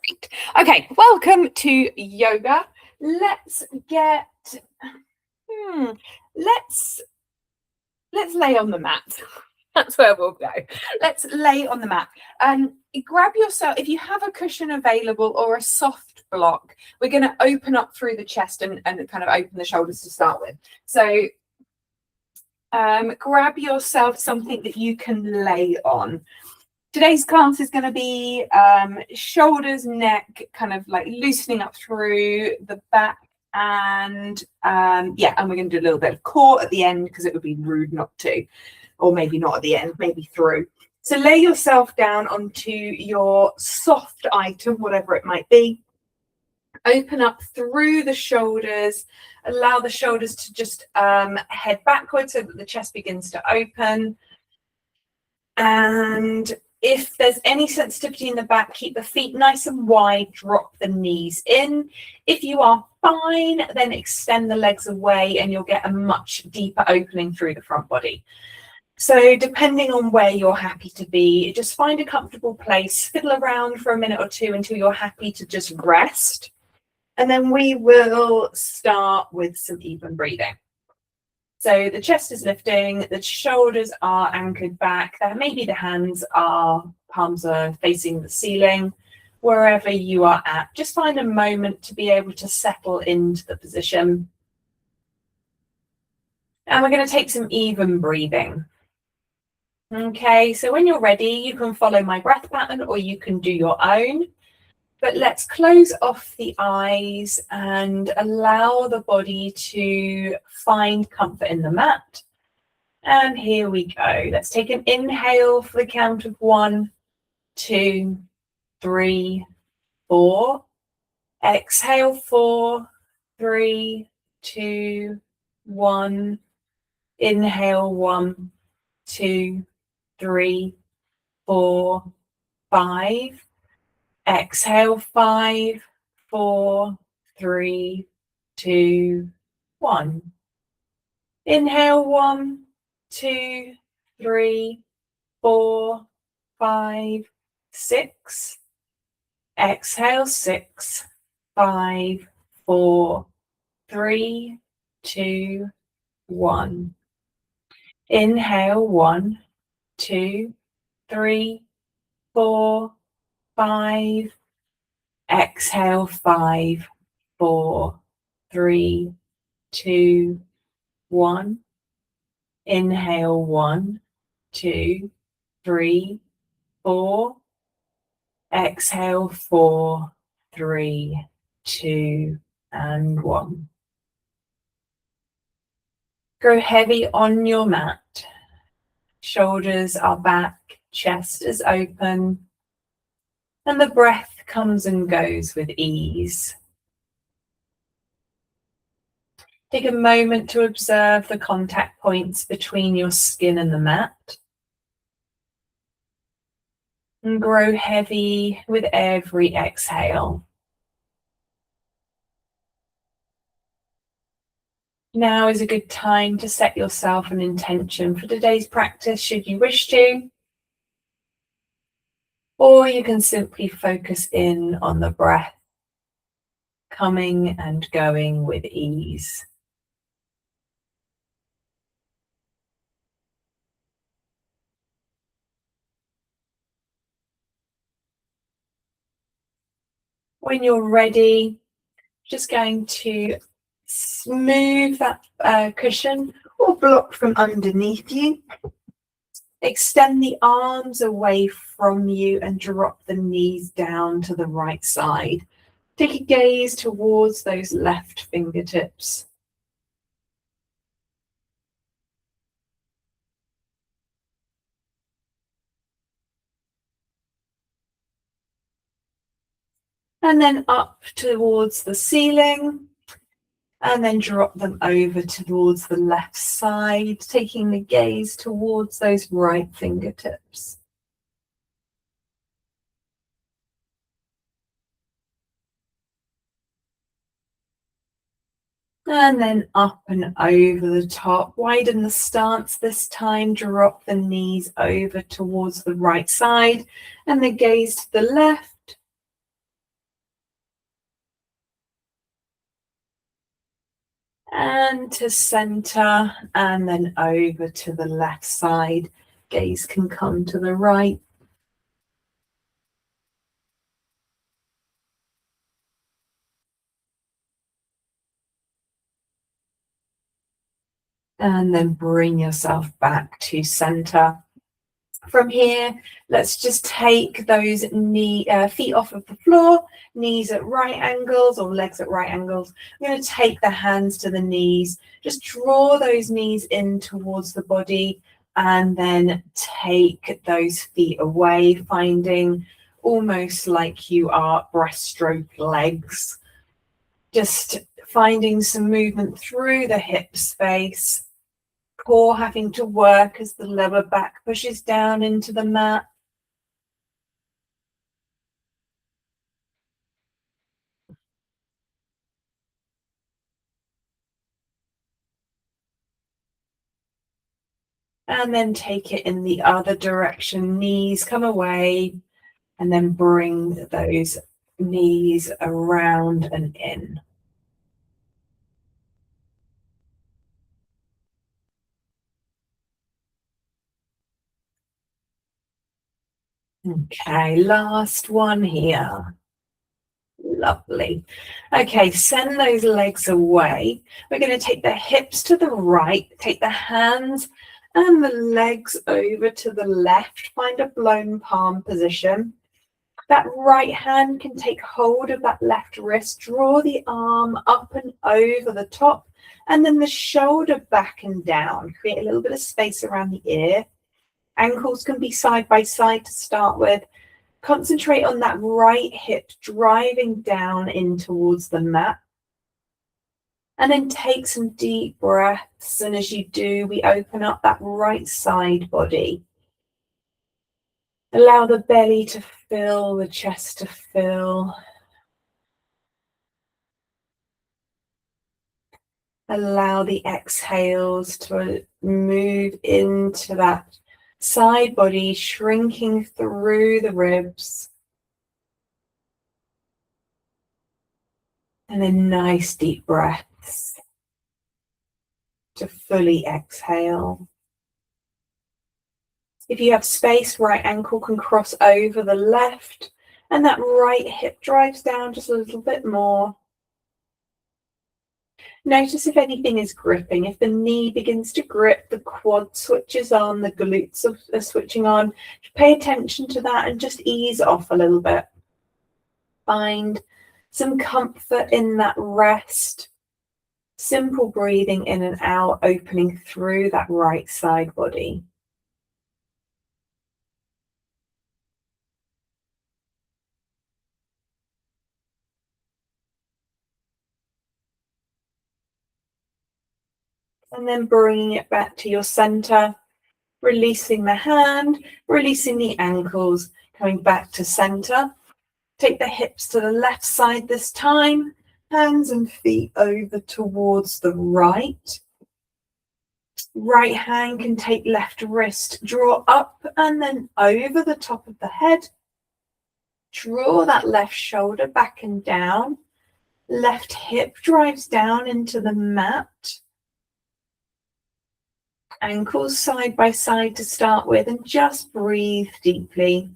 Great. Okay, welcome to yoga. Let's get let's lay on the mat. That's where we'll go. Let's lay on the mat. Grab yourself, if you have a cushion available or a soft block, we're going to open up through the chest and kind of open the shoulders to start with. So grab yourself something that you can lay on. Today's class is going to be shoulders, neck, kind of like loosening up through the back, and and we're going to do a little bit of core at the end because it would be rude not to, or maybe not at the end, maybe through. So lay yourself down onto your soft item, whatever it might be. Open up through the shoulders, allow the shoulders to just head backwards so that the chest begins to open. And if there's any sensitivity in the back, keep the feet nice and wide, drop the knees in. If you are fine, then extend the legs away and you'll get a much deeper opening through the front body. So depending on where you're happy to be, just find a comfortable place, fiddle around for a minute or two until you're happy to just rest. And then we will start with some even breathing. So the chest is lifting, the shoulders are anchored back. Maybe the palms are facing the ceiling. Wherever you are at, just find a moment to be able to settle into the position. And we're going to take some even breathing. Okay, so when you're ready, you can follow my breath pattern or you can do your own. But let's close off the eyes and allow the body to find comfort in the mat. And here we go. Let's take an inhale for the count of 1, 2, 3, 4. Exhale, 4, 3, 2, 1. Inhale, 1, 2, 3, 4, 5. Exhale, 5, 4, 3, 2, 1. Inhale, 1, 2, 3, 4, 5, 6. Exhale, 6, 5, 4, 3, 2, 1. Inhale, 1, 2, 3, 4, 5. Exhale, 5, 4, 3, 2, 1. Inhale, 1, 2, 3, 4. Exhale, 4, 3, 2, and 1. Go heavy on your mat. Shoulders are back, chest is open, and the breath comes and goes with ease. Take a moment to observe the contact points between your skin and the mat. And grow heavy with every exhale. Now is a good time to set yourself an intention for today's practice, should you wish to. Or you can simply focus in on the breath, coming and going with ease. When you're ready, just going to smooth that cushion or block from underneath you. Extend the arms away from you and drop the knees down to the right side. Take a gaze towards those left fingertips. And then up towards the ceiling. And then drop them over towards the left side, taking the gaze towards those right fingertips. And then up and over the top. Widen the stance this time. Drop the knees over towards the right side and the gaze to the left. and to center, and then over to the left side. Gaze can come to the right. And then bring yourself back to center. From here, let's just take those feet off of the floor, knees at right angles or legs at right angles. I'm going to take the hands to the knees, just draw those knees in towards the body, and then take those feet away, finding almost like you are breaststroke legs. Just finding some movement through the hip space. Core having to work as the lower back pushes down into the mat. And then take it in the other direction. Knees come away, and then bring those knees around and in. Okay, last one here. Lovely. Okay, send those legs away. We're going to take the hips to the right, take the hands and the legs over to the left. Find a blown palm position. That right hand can take hold of that left wrist, draw the arm up and over the top, and then the shoulder back and down. Create a little bit of space around the ear. Ankles can be side by side to start with. Concentrate on that right hip driving down in towards the mat. And then take some deep breaths. And as you do, we open up that right side body. Allow the belly to fill, the chest to fill. Allow the exhales to move into that side body, shrinking through the ribs. And then nice deep breaths to fully exhale. If you have space, right ankle can cross over the left, and that right hip drives down just a little bit more. Notice if anything is gripping. If the knee begins to grip, the quad switches on, the glutes are switching on. Pay attention to that and just ease off a little bit. Find some comfort in that rest. Simple breathing in and out, opening through that right side body. And then bringing it back to your center, releasing the hand, releasing the ankles, coming back to center. Take the hips to the left side this time, hands and feet over towards the right. Right hand can take left wrist, draw up and then over the top of the head. Draw that left shoulder back and down. Left hip drives down into the mat. Ankles side by side to start with, and just breathe deeply.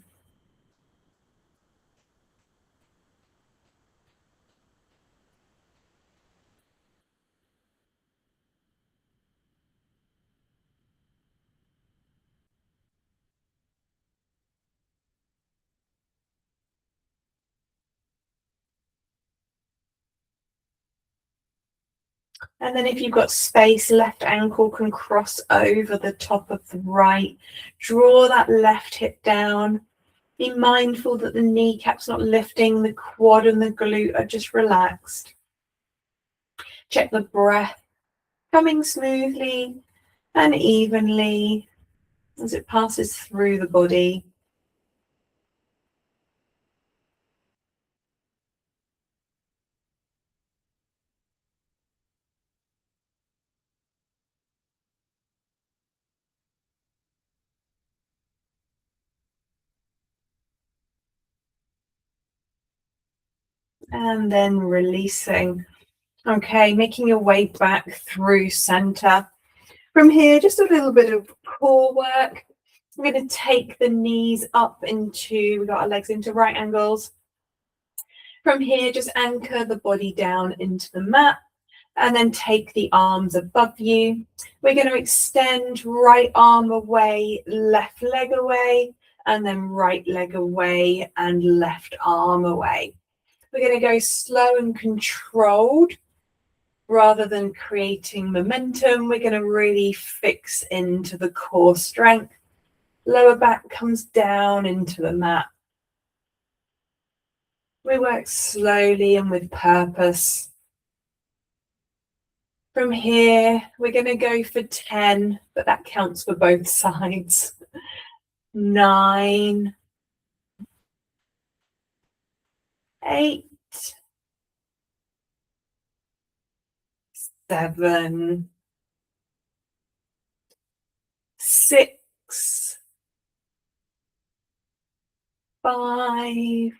And then if you've got space, left ankle can cross over the top of the right. Draw that left hip down. Be mindful that the kneecap's not lifting, the quad and the glute are just relaxed. Check the breath coming smoothly and evenly as it passes through the body. And then releasing. Okay, making your way back through center. From here, just a little bit of core work. We're going to take the knees up into, we got our legs into right angles. From here, just anchor the body down into the mat and then take the arms above you. We're going to extend right arm away, left leg away, and then right leg away and left arm away. We're going to go slow and controlled rather than creating momentum. We're going to really fix into the core strength. Lower back comes down into the mat. We work slowly and with purpose. From here, we're going to go for 10, but that counts for both sides. 9, 8, 7, 6, 5,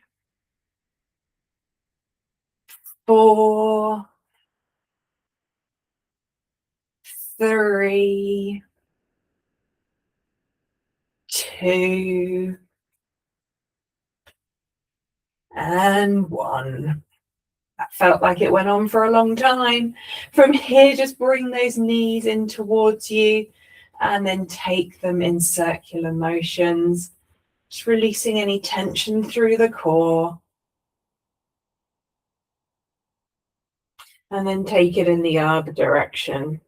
4, 3, 2, and 1. That felt like it went on for a long time. From here, just bring those knees in towards you and then take them in circular motions, just releasing any tension through the core. And then take it in the other direction.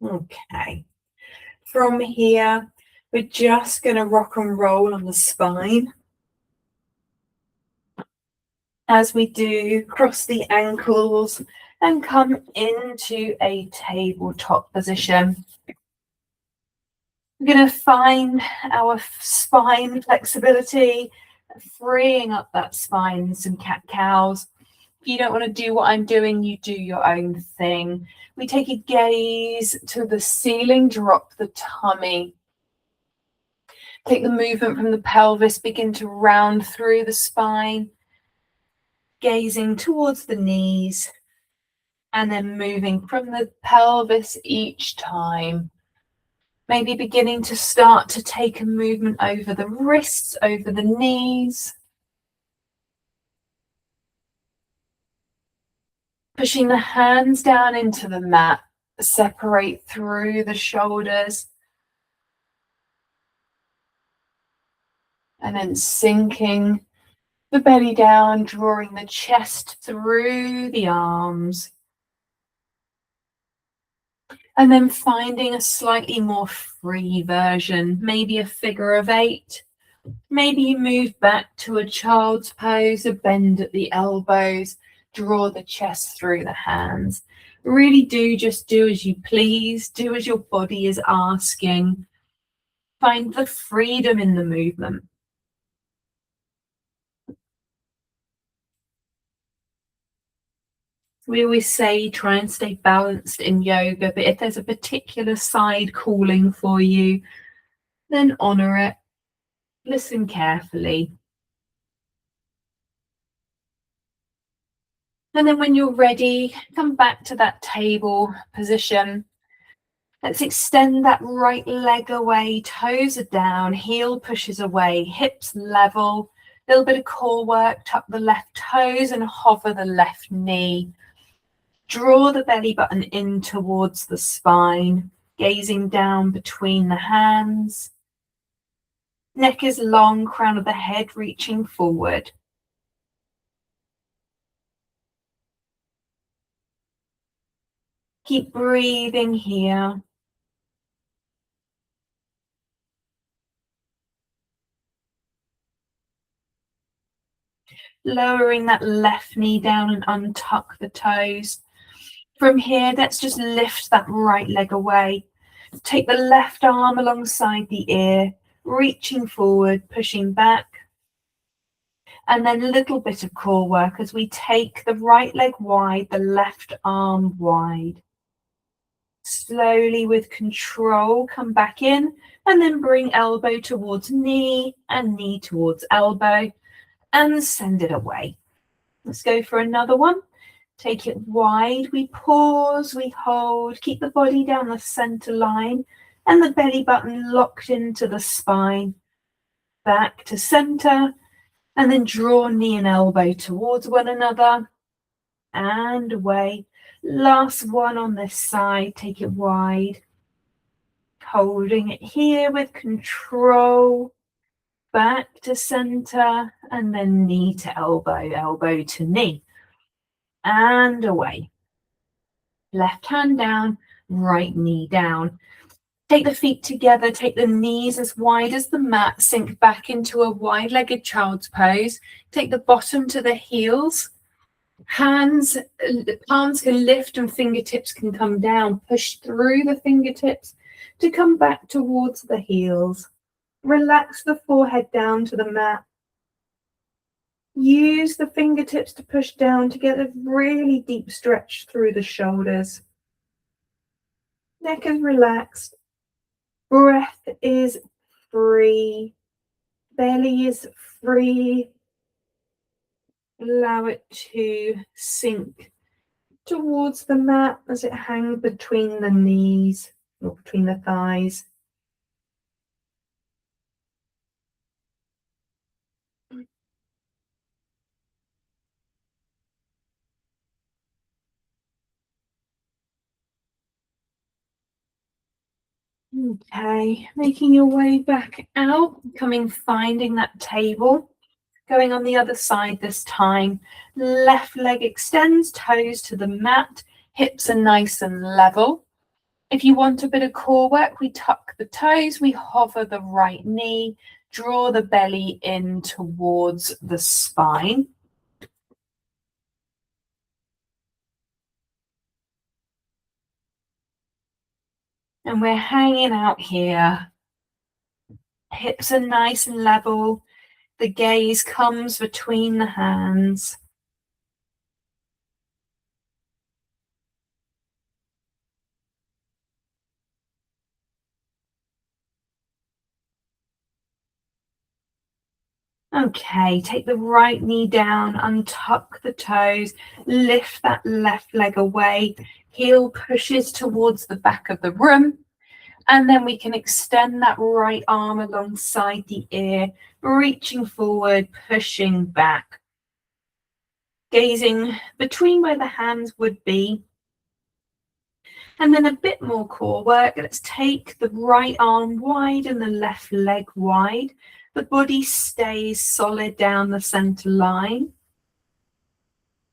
Okay. From here, we're just going to rock and roll on the spine. As we do, cross the ankles and come into a tabletop position. We're going to find our spine flexibility, freeing up that spine, some cat-cows. If you don't want to do what I'm doing, you do your own thing. We take a gaze to the ceiling, drop the tummy. Take the movement from the pelvis, begin to round through the spine, gazing towards the knees, and then moving from the pelvis each time. Maybe beginning to start to take a movement over the wrists, over the knees. Pushing the hands down into the mat, separate through the shoulders. And then sinking the belly down, drawing the chest through the arms. And then finding a slightly more free version, maybe a figure of 8. Maybe you move back to a child's pose, a bend at the elbows, draw the chest through the hands. Really do just do as you please, do as your body is asking. Find the freedom in the movement. We always say try and stay balanced in yoga, but if there's a particular side calling for you, then honor it. Listen carefully. And then when you're ready, come back to that table position. Let's extend that right leg away, toes are down, heel pushes away, hips level, a little bit of core work, tuck the left toes and hover the left knee. Draw the belly button in towards the spine, gazing down between the hands. Neck is long, crown of the head reaching forward. Keep breathing here. Lowering that left knee down and untuck the toes. From here, let's just lift that right leg away. Take the left arm alongside the ear, reaching forward, pushing back. And then a little bit of core work as we take the right leg wide, the left arm wide. Slowly with control, come back in and then bring elbow towards knee and knee towards elbow and send it away. Let's go for another one. Take it wide, we pause, we hold, keep the body down the center line and the belly button locked into the spine. Back to center and then draw knee and elbow towards one another and away. Last one on this side, take it wide, holding it here with control, back to center, and then knee to elbow, elbow to knee, and away. Left hand down, right knee down. Take the feet together, take the knees as wide as the mat, sink back into a wide-legged child's pose. Take the bottom to the heels. Hands, palms can lift and fingertips can come down. Push through the fingertips to come back towards the heels. Relax the forehead down to the mat. Use the fingertips to push down to get a really deep stretch through the shoulders. Neck is relaxed. Breath is free. Belly is free. Allow it to sink towards the mat as it hangs between the knees or between the thighs. Okay, making your way back out, finding that table. Going on the other side this time. Left leg extends, toes to the mat, hips are nice and level. If you want a bit of core work, we tuck the toes, we hover the right knee, draw the belly in towards the spine. And we're hanging out here. Hips are nice and level. The gaze comes between the hands. Okay, take the right knee down, untuck the toes, lift that left leg away, heel pushes towards the back of the room, and then we can extend that right arm alongside the ear, reaching forward, pushing back. Gazing between where the hands would be. And then a bit more core work. Let's take the right arm wide and the left leg wide. The body stays solid down the center line.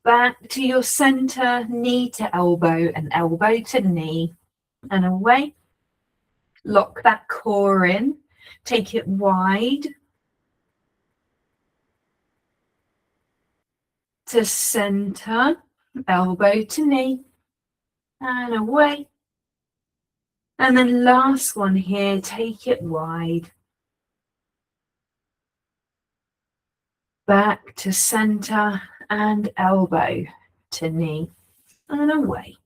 Back to your center, knee to elbow and elbow to knee and away. Lock that core in. Take it wide. To center, elbow to knee and away. And then last one here, take it wide. Back to center and elbow to knee and away.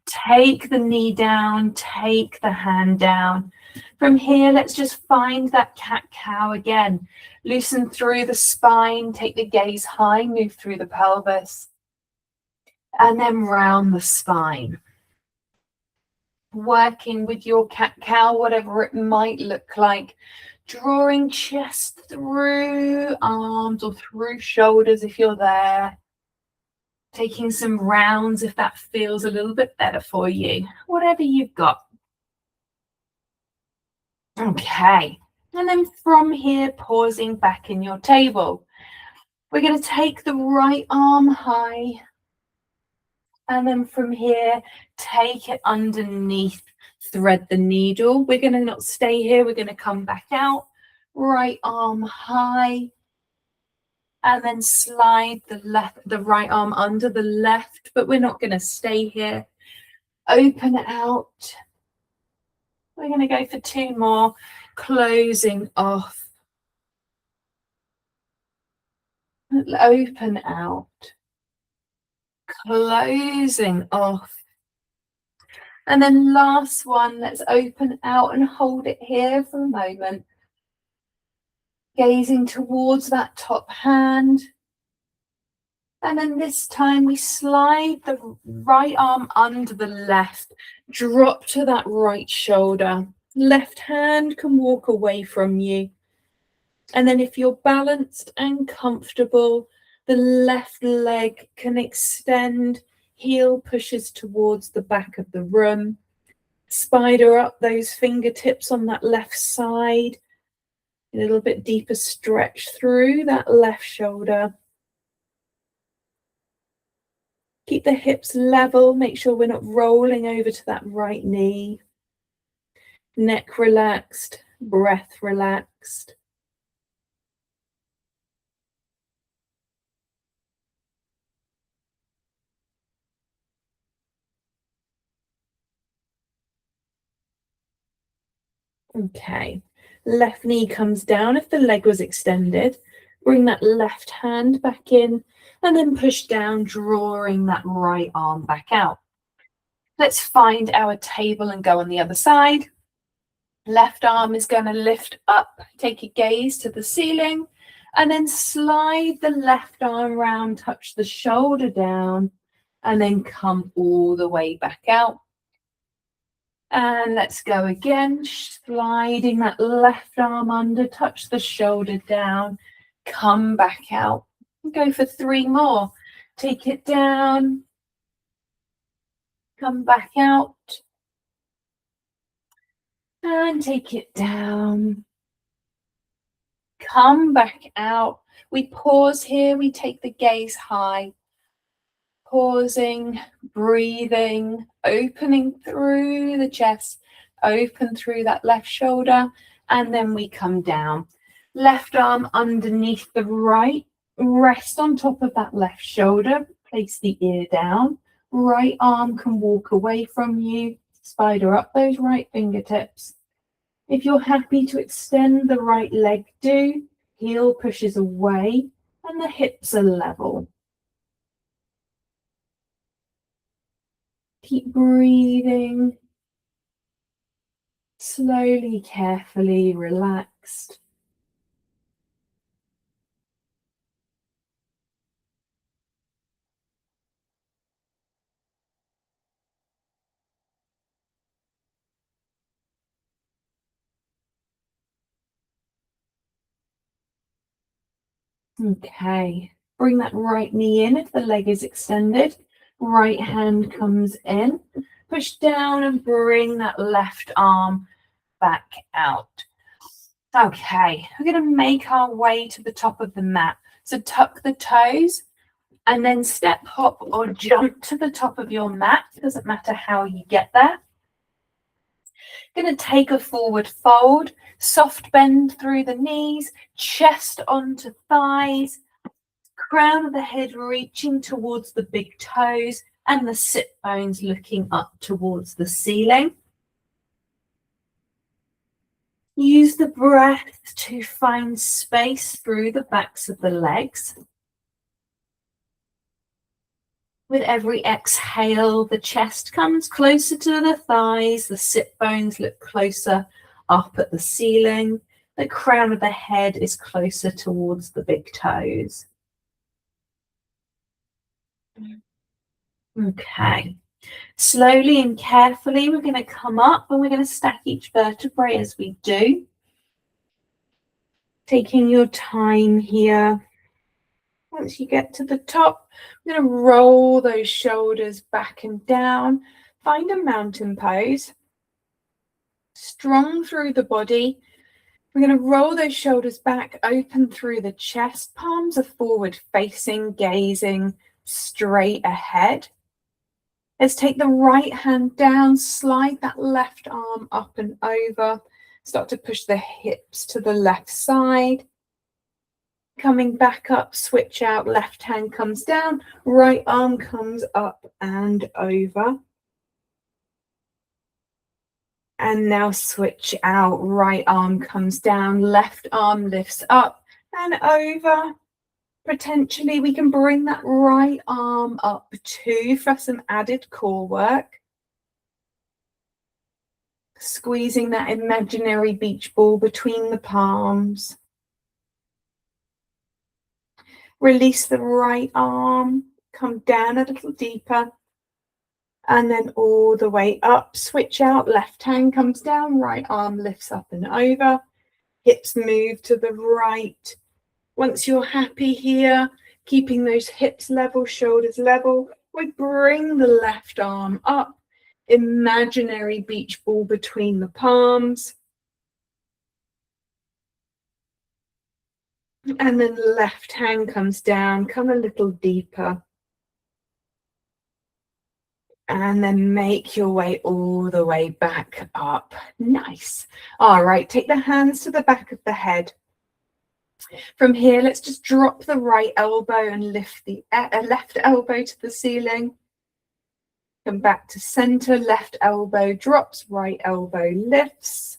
Take the knee down, take the hand down. From here, let's just find that cat-cow again. Loosen through the spine, take the gaze high, move through the pelvis, and then round the spine. Working with your cat-cow, whatever it might look like. Drawing chest through arms or through shoulders if you're there. Taking some rounds if that feels a little bit better for you. Whatever you've got. Okay. And then from here, pausing back in your table. We're going to take the right arm high. And then from here, take it underneath. Thread the needle. We're going to not stay here. We're going to come back out. Right arm high. And then slide the right arm under the left, but we're not going to stay here. Open it out. We're going to go for two more. Closing off. Open out. Closing off. And then last one, let's open out and hold it here for a moment. Gazing towards that top hand. And then this time we slide the right arm under the left, drop to that right shoulder. Left hand can walk away from you. And then if you're balanced and comfortable, the left leg can extend, heel pushes towards the back of the room. Spider up those fingertips on that left side. A little bit deeper stretch through that left shoulder. Keep the hips level, make sure we're not rolling over to that right knee. Neck relaxed, breath relaxed. Okay, left knee comes down if the leg was extended. Bring that left hand back in and then push down, drawing that right arm back out. Let's find our table and go on the other side. Left arm is going to lift up, take a gaze to the ceiling, and then slide the left arm round, touch the shoulder down, and then come all the way back out. And let's go again, sliding that left arm under, touch the shoulder down, come back out. Go for 3 more. Take it down, come back out, and take it down. Come back out. We pause here, we take the gaze high. Pausing, breathing, opening through the chest, open through that left shoulder, and then we come down. Left arm underneath the right, rest on top of that left shoulder, place the ear down. Right arm can walk away from you, spider up those right fingertips. If you're happy to extend the right leg, do. Heel pushes away and the hips are level. Keep breathing, slowly, carefully, relaxed. Okay, bring that right knee in if the leg is extended. Right hand comes in. Push down and bring that left arm back out. Okay, we're going to make our way to the top of the mat. So tuck the toes and then step, hop or jump to the top of your mat. It doesn't matter how you get there. Going to take a forward fold, soft bend through the knees, chest onto thighs, crown of the head reaching towards the big toes and the sit bones looking up towards the ceiling. Use the breath to find space through the backs of the legs. With every exhale, the chest comes closer to the thighs, the sit bones look closer up at the ceiling, the crown of the head is closer towards the big toes. Okay, slowly and carefully we're going to come up and we're going to stack each vertebrae as we do. Taking your time here. Once you get to the top, I'm going to roll those shoulders back and down. Find a mountain pose. Strong through the body. We're going to roll those shoulders back, open through the chest. Palms are forward facing, gazing straight ahead. Let's take the right hand down, slide that left arm up and over. Start to push the hips to the left side. Coming back up, switch out, left hand comes down, right arm comes up and over. And now switch out, right arm comes down, left arm lifts up and over. Potentially we can bring that right arm up too for some added core work. Squeezing that imaginary beach ball between the palms. Release the right arm, come down a little deeper, and then all the way up. Switch out, left hand comes down, right arm lifts up and over. Hips move to the right. Once you're happy here, keeping those hips level, shoulders level, we bring the left arm up. Imaginary beach ball between the palms. And then left hand comes down, come a little deeper. And then make your way all the way back up. Nice. All right, take the hands to the back of the head. From here, let's just drop the right elbow and lift the left elbow to the ceiling. Come back to center, left elbow drops, right elbow lifts.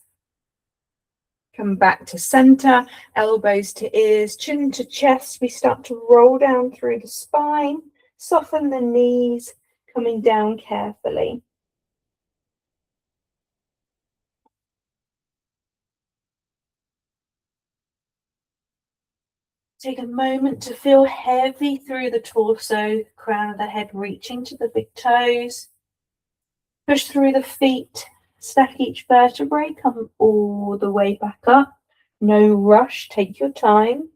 Come back to center, elbows to ears, chin to chest. We start to roll down through the spine, soften the knees, coming down carefully. Take a moment to feel heavy through the torso, crown of the head reaching to the big toes. Push through the feet, stack each vertebrae, come all the way back up. No rush, take your time.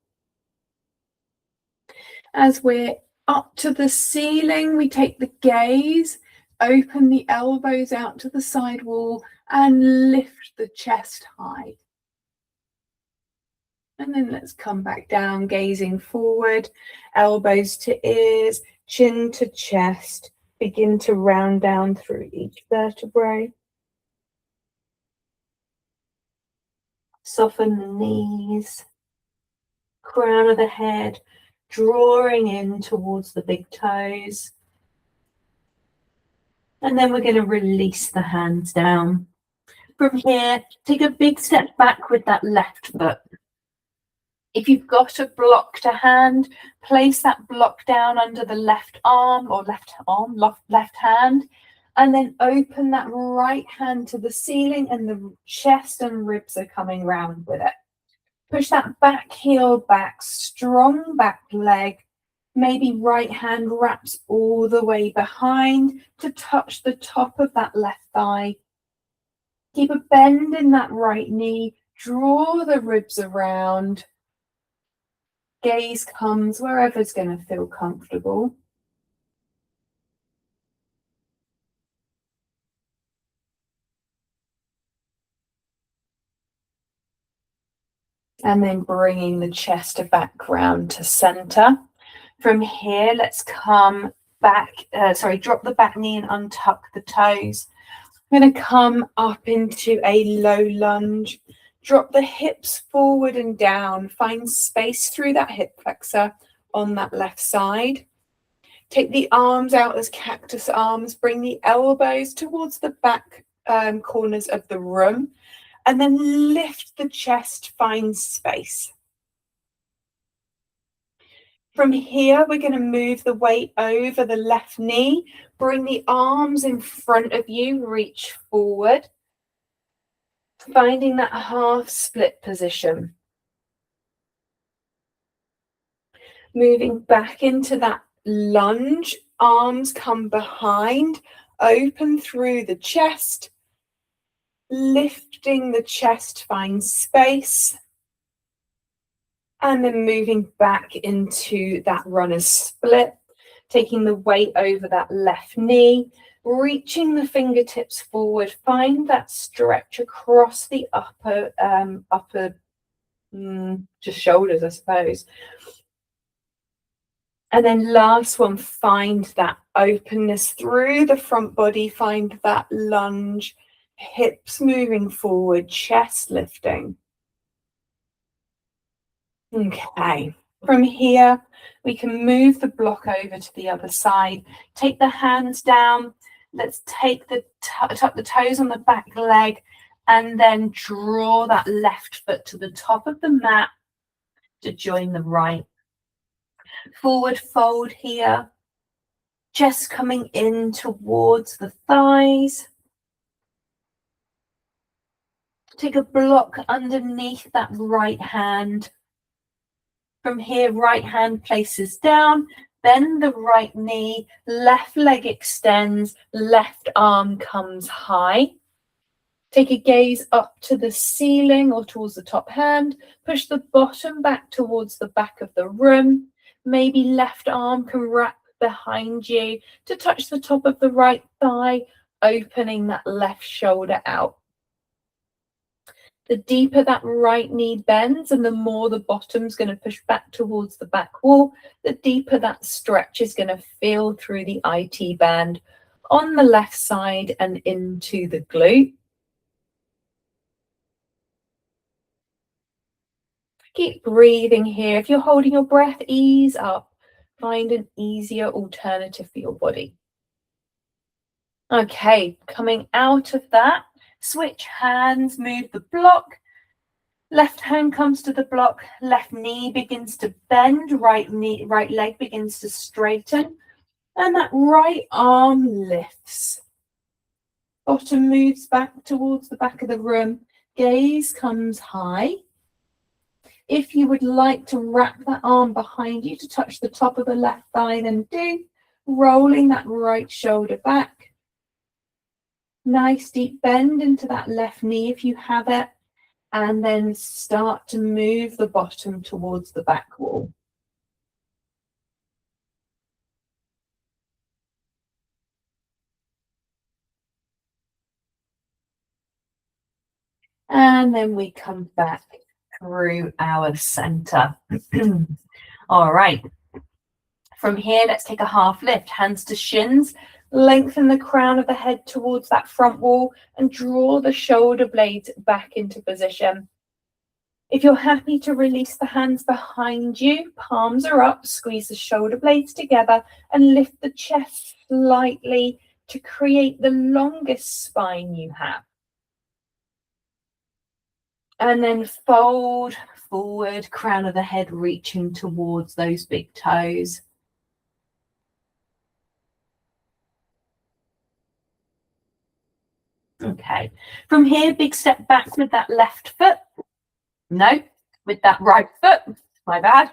As we're up to the ceiling, we take the gaze, open the elbows out to the side wall and lift the chest high. And then let's come back down, gazing forward, elbows to ears, chin to chest. Begin to round down through each vertebrae. Soften the knees, crown of the head, drawing in towards the big toes. And then we're going to release the hands down. From here, take a big step back with that left foot. If you've got a block to hand, place that block down under the left arm or left hand, and then open that right hand to the ceiling and the chest and ribs are coming round with it. Push that back heel back, strong back leg. Maybe right hand wraps all the way behind to touch the top of that left thigh. Keep a bend in that right knee. Draw the ribs around. Gaze comes wherever's going to feel comfortable. And then bringing the chest back round to center. From here, let's come back, drop the back knee and untuck the toes. I'm going to come up into a low lunge. Drop the hips forward and down. Find space through that hip flexor on that left side. Take the arms out as cactus arms. Bring the elbows towards the back corners of the room. And then lift the chest, find space. From here, we're going to move the weight over the left knee. Bring the arms in front of you, reach forward. Finding that half split position. Moving back into that lunge, arms come behind, open through the chest. Lifting the chest, find space. And then moving back into that runner's split, taking the weight over that left knee, reaching the fingertips forward, find that stretch across the upper just shoulders, I suppose. And then last one, find that openness through the front body, find that lunge, hips moving forward, chest lifting. Okay, from here, we can move the block over to the other side. Take the hands down. Let's take tuck the toes on the back leg and then draw that left foot to the top of the mat to join the right. Forward fold here. Chest coming in towards the thighs. Take a block underneath that right hand. From here, right hand places down, bend the right knee, left leg extends, left arm comes high. Take a gaze up to the ceiling or towards the top hand. Push the bottom back towards the back of the room. Maybe left arm can wrap behind you to touch the top of the right thigh, opening that left shoulder out. The deeper that right knee bends and the more the bottom's going to push back towards the back wall, the deeper that stretch is going to feel through the IT band on the left side and into the glute. Keep breathing here. If you're holding your breath, ease up. Find an easier alternative for your body. Okay, coming out of that, switch hands, move the block. Left hand comes to the block, left knee begins to bend, right leg begins to straighten, and that right arm lifts. Bottom moves back towards the back of the room, gaze comes high. If you would like to wrap that arm behind you to touch the top of the left thigh, then do, rolling that right shoulder back. Nice deep bend into that left knee if you have it, and then start to move the bottom towards the back wall. And then we come back through our center. All right. From here, let's take a half lift, hands to shins, lengthen the crown of the head towards that front wall and draw the shoulder blades back into position. If you're happy to release the hands behind you, palms are up, squeeze the shoulder blades together and lift the chest slightly to create the longest spine you have. And then fold forward, crown of the head reaching towards those big toes. Okay, from here, big step back with that left foot. No, with that right foot, my bad.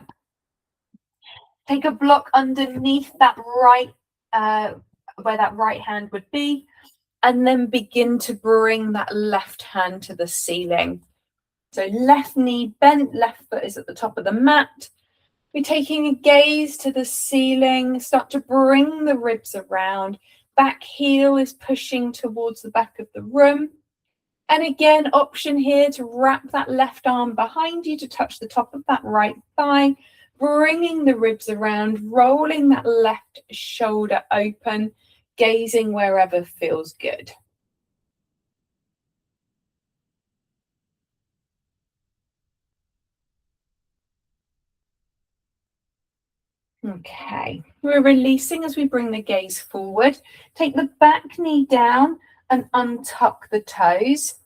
Take a block underneath that right, where that right hand would be, and then begin to bring that left hand to the ceiling. So left knee bent, left foot is at the top of the mat. We're taking a gaze to the ceiling, start to bring the ribs around. Back heel is pushing towards the back of the room. And again, option here to wrap that left arm behind you to touch the top of that right thigh, bringing the ribs around, rolling that left shoulder open, gazing wherever feels good. Okay, we're releasing as we bring the gaze forward. Take the back knee down and untuck the toes.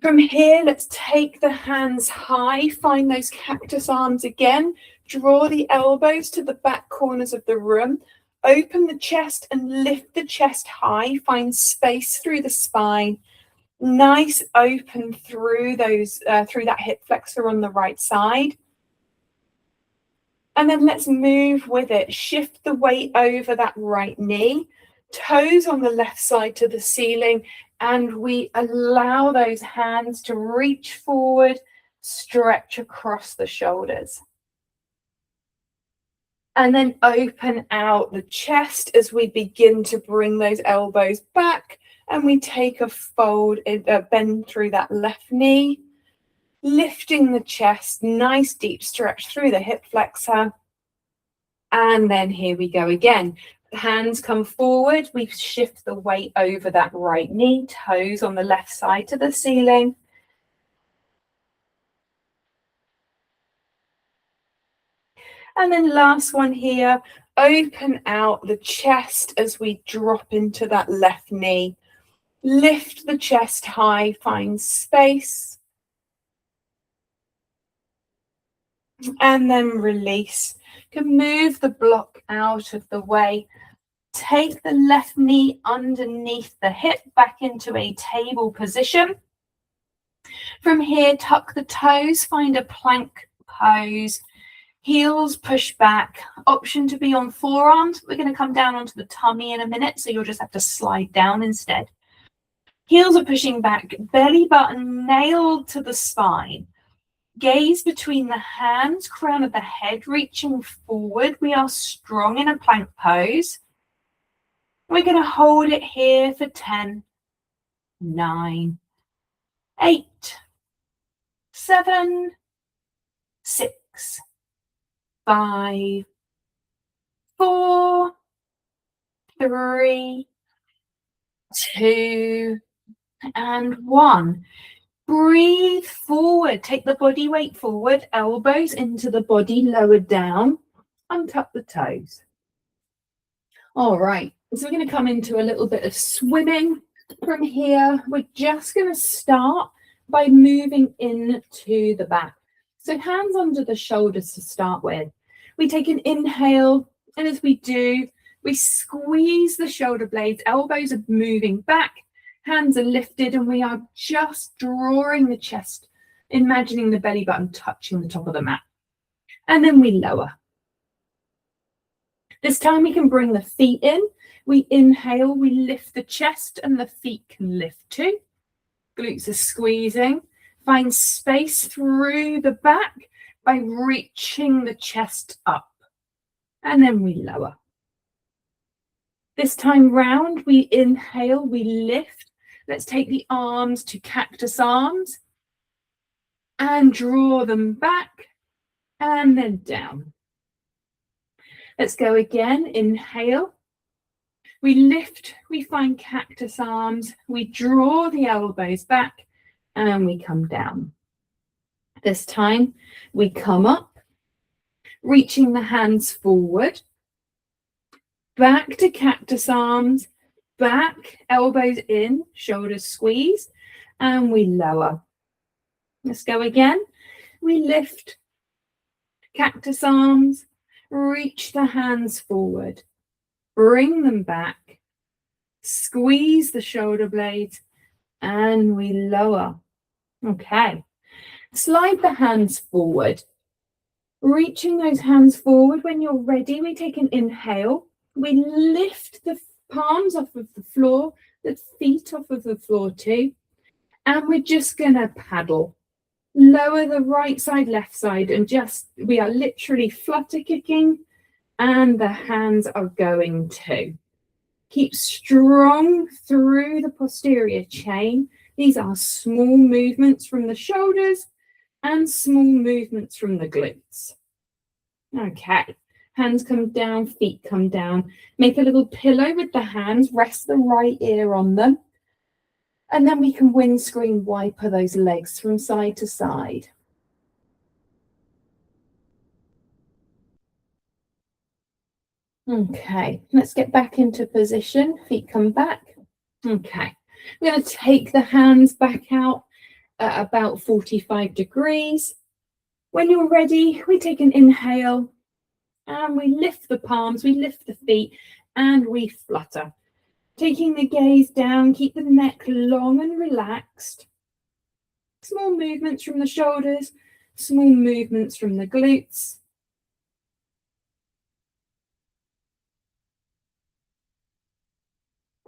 From here, let's take the hands high, find those cactus arms again, draw the elbows to the back corners of the room, open the chest and lift the chest high, find space through the spine, nice open through those, through that hip flexor on the right side. And then let's move with it. Shift the weight over that right knee, toes on the left side to the ceiling, and we allow those hands to reach forward, stretch across the shoulders. And then open out the chest as we begin to bring those elbows back, and we take a fold, bend through that left knee, lifting the chest, nice deep stretch through the hip flexor. And then here we go again. The hands come forward. We shift the weight over that right knee, toes on the left side to the ceiling. And then last one here, open out the chest as we drop into that left knee. Lift the chest high, find space. And then release. You can move the block out of the way. Take the left knee underneath the hip back into a table position. From here, tuck the toes, find a plank pose, heels push back, option to be on forearms. We're going to come down onto the tummy in a minute, so you'll just have to slide down instead. Heels are pushing back, belly button nailed to the spine. Gaze between the hands, crown of the head reaching forward. We are strong in a plank pose. We're going to hold it here for 10, 9, 8, 7, 6, 5, 4, 3, 2, and 1. Breathe forward. Take the body weight forward, elbows into the body, lower down, untuck the toes. All right, so we're going to come into a little bit of swimming. From here, we're just going to start by moving into the back. So hands under the shoulders to start with. We take an inhale, and as we do, we squeeze the shoulder blades, elbows are moving back, hands are lifted, and we are just drawing the chest, imagining the belly button touching the top of the mat. And then we lower. This time we can bring the feet in. We inhale, we lift the chest, and the feet can lift too. Glutes are squeezing. Find space through the back by reaching the chest up. And then we lower. This time round, we inhale, we lift. Let's take the arms to cactus arms and draw them back and then down. Let's go again. Inhale. We lift, we find cactus arms, we draw the elbows back and we come down. This time we come up, reaching the hands forward, back to cactus arms, back, elbows in, shoulders squeeze, and we lower. Let's go again. We lift, cactus arms, reach the hands forward, bring them back, squeeze the shoulder blades, and we lower. Okay. Slide the hands forward. Reaching those hands forward. When you're ready, we take an inhale. We lift the palms off of the floor, the feet off of the floor too. And we're just going to paddle. Lower the right side, left side, and we are literally flutter kicking, and the hands are going too. Keep strong through the posterior chain. These are small movements from the shoulders and small movements from the glutes. Okay, hands come down, feet come down. Make a little pillow with the hands, rest the right ear on them. And then we can windscreen wiper those legs from side to side. Okay, let's get back into position. Feet come back. Okay, we're going to take the hands back out at about 45 degrees. When you're ready, we take an inhale and we lift the palms, we lift the feet, and we flutter. Taking the gaze down, keep the neck long and relaxed. Small movements from the shoulders, small movements from the glutes.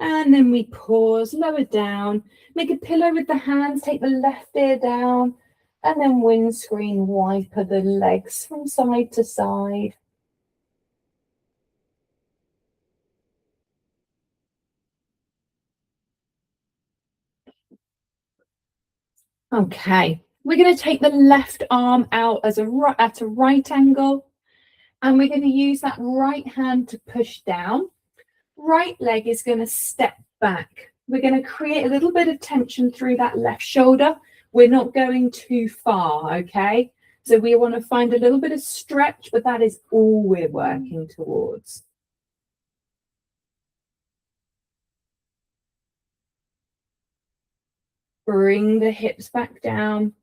And then we pause, lower down, make a pillow with the hands, take the left ear down, and then windscreen wiper the legs from side to side. Okay, we're going to take the left arm out at a right angle, and we're going to use that right hand to push down. Right leg is going to step back. We're going to create a little bit of tension through that left shoulder. We're not going too far, okay? So we want to find a little bit of stretch, but that is all we're working towards. Bring the hips back down.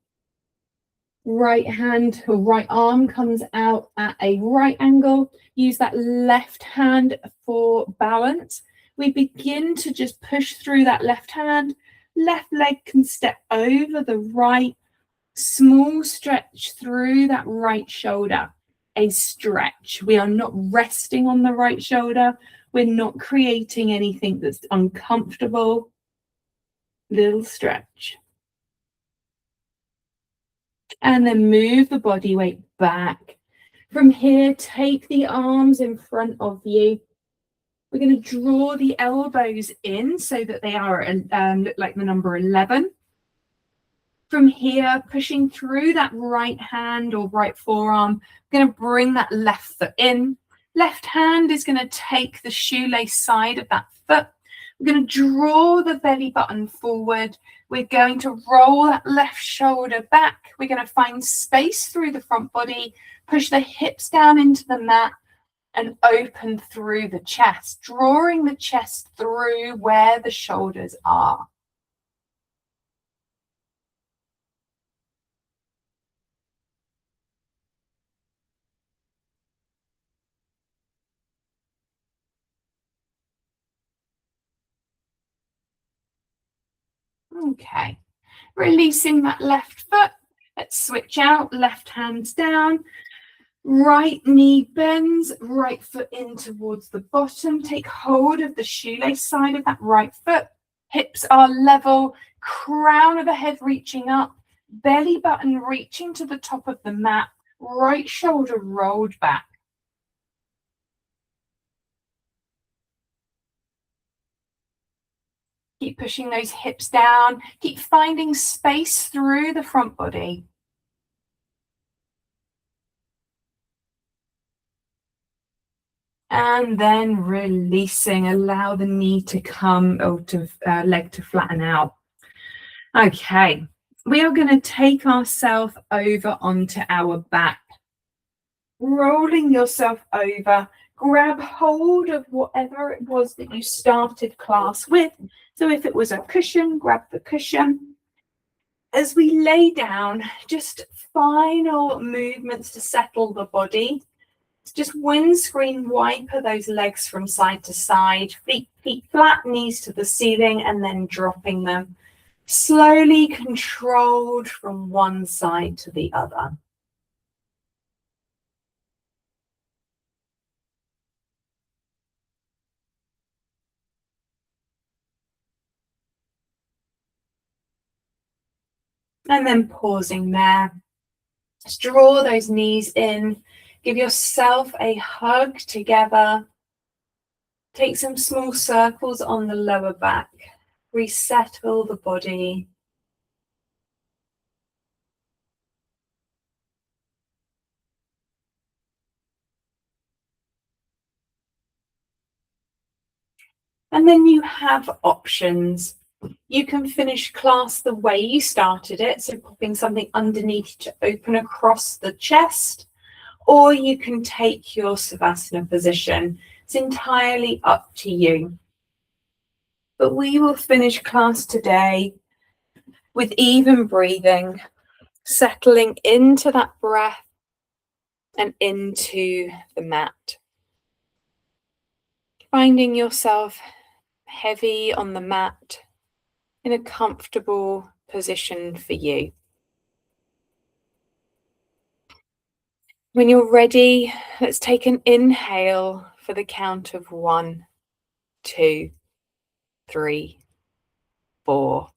Right hand or right arm comes out at a right angle. Use that left hand for balance. We begin to just push through that left hand, Left leg can step over the right. Small stretch through that right shoulder. A stretch. We are not resting on the right shoulder. We're not creating anything that's uncomfortable. Little stretch. And then move the body weight back. From here, take the arms in front of you. We're going to draw the elbows in so that they are look like the number 11. From here, pushing through that right hand or right forearm, we're going to bring that left foot in. Left hand is going to take the shoelace side of that foot. We're going to draw the belly button forward. We're going to roll that left shoulder back. We're going to find space through the front body, push the hips down into the mat and open through the chest, drawing the chest through where the shoulders are. Okay, releasing that left foot. Let's switch out, left hands down. Right knee bends, right foot in towards the bottom. Take hold of the shoelace side of that right foot. Hips are level, crown of the head reaching up, belly button reaching to the top of the mat, right shoulder rolled back. Keep pushing those hips down. Keep finding space through the front body. And then releasing, allow the knee to come, or to leg to flatten out. Okay, we are going to take ourselves over onto our back. Rolling yourself over, grab hold of whatever it was that you started class with. So if it was a cushion, grab the cushion. As we lay down, just final movements to settle the body. Just windscreen wiper those legs from side to side, feet flat, knees to the ceiling, and then dropping them. Slowly controlled from one side to the other. And then pausing there. Just draw those knees in. Give yourself a hug together. Take some small circles on the lower back. Resettle the body. And then you have options. You can finish class the way you started it, so popping something underneath to open across the chest, or you can take your Savasana position. It's entirely up to you. But we will finish class today with even breathing, settling into that breath and into the mat. Finding yourself heavy on the mat in a comfortable position for you. When you're ready, let's take an inhale for the count of 1, 2, 3, 4.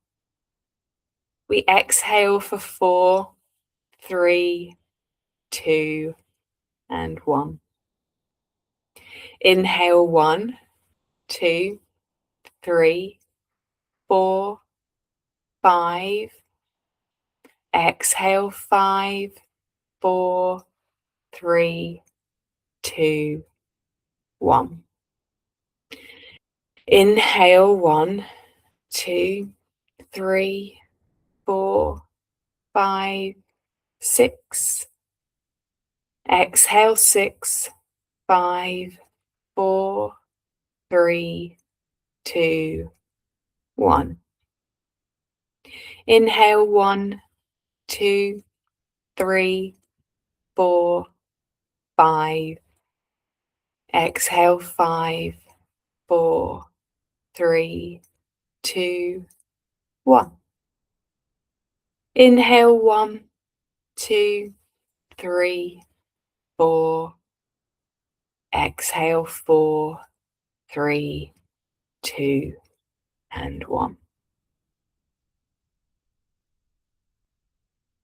We exhale for 4, 3, 2, and 1. Inhale 1, 2, 3, 4, 5. Exhale 5, 4, 3, 2, 1. Inhale 1, 2, 3, 4, 5, 6. Exhale 6, 5, 4, 3, 2, 1. Inhale 1, 2, 3, 4, 5. Exhale 5, 4, 3, 2, 1. Inhale 1, 2, 3, 4. Exhale 4, 3, 2, and 1.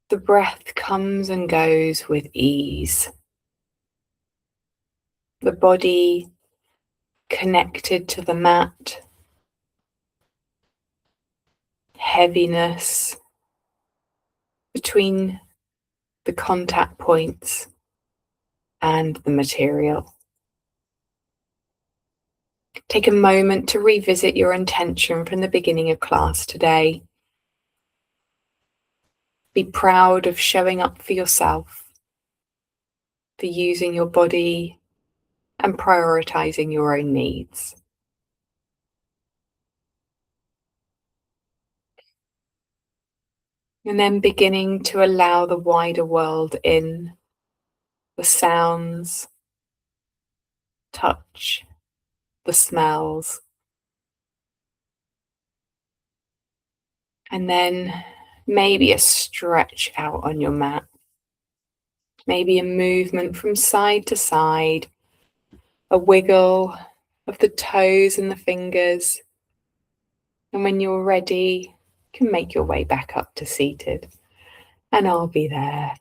The breath comes and goes with ease. The body connected to the mat, heaviness between the contact points and the material. Take a moment to revisit your intention from the beginning of class today. Be proud of showing up for yourself, for using your body and prioritizing your own needs. And then beginning to allow the wider world in, the sounds, touch, the smells. And then maybe a stretch out on your mat. Maybe a movement from side to side, a wiggle of the toes and the fingers. And when you're ready, you can make your way back up to seated. And I'll be there